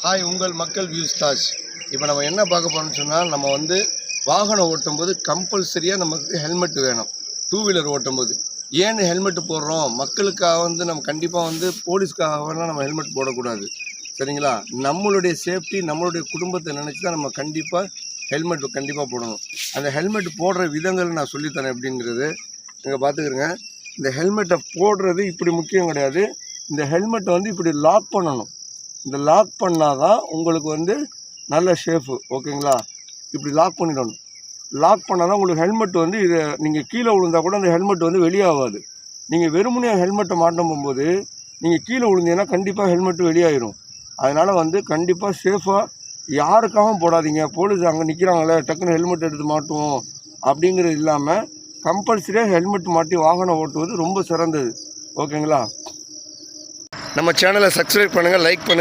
Hi, உங்கள் மக்கள் views Taj. இப்போ நம்ம என்ன பார்க்க போகிறோம்னு சொன்னால், நம்ம வந்து வாகனம் ஓட்டும்போது கம்பல்சரியாக நமக்கு ஹெல்மெட் வேணும். டூ வீலர் ஓட்டும்போது ஏன் ஹெல்மெட் போடுறோம்? மக்களுக்காக வந்து நம்ம கண்டிப்பாக வந்து போலீஸ்க்காகலாம் நம்ம ஹெல்மெட் போடக்கூடாது, சரிங்களா? நம்மளுடைய சேஃப்டி, நம்மளுடைய குடும்பத்தை நினச்சி தான் நம்ம கண்டிப்பாக ஹெல்மெட் கண்டிப்பாக போடணும். அந்த ஹெல்மெட் போடுற விதங்கள் நான் சொல்லித்தரேன் எப்படிங்கிறது நீங்கள் பார்த்துக்கிறங்க. இந்த ஹெல்மெட்டை போடுறது இப்படி முக்கியம் கிடையாது. இந்த ஹெல்மெட்டை வந்து இப்படி லாக் பண்ணணும். இந்த லாக் பண்ணால் தான் உங்களுக்கு வந்து நல்ல சேஃபு, ஓகேங்களா? இப்படி லாக் பண்ணிடணும். லாக் பண்ணால் தான் உங்களுக்கு ஹெல்மெட் வந்து இதை நீங்கள் கீழே விழுந்தால் கூட அந்த ஹெல்மெட் வந்து வெளியாகாது. நீங்கள் வெறுமனே ஹெல்மெட்டை மாட்டும் போகும்போது நீங்கள் கீழே விழுந்தீங்கன்னா கண்டிப்பாக ஹெல்மெட் வெளியாகிடும். அதனால் வந்து கண்டிப்பாக சேஃபாக யாருக்காகவும் போடாதீங்க. போலீஸ் அங்கே நிற்கிறாங்களே, டக்குன்னு ஹெல்மெட் எடுத்து மாட்டுவோம் அப்படிங்கிறது இல்லாமல் கம்பல்சரியாக ஹெல்மெட் மாட்டி வாகனம் ஓட்டுவது ரொம்ப சிறந்தது, ஓகேங்களா? நம்ம சேனலை சப்ஸ்கிரைப் பண்ணுங்கள், லைக் பண்ணுங்கள்.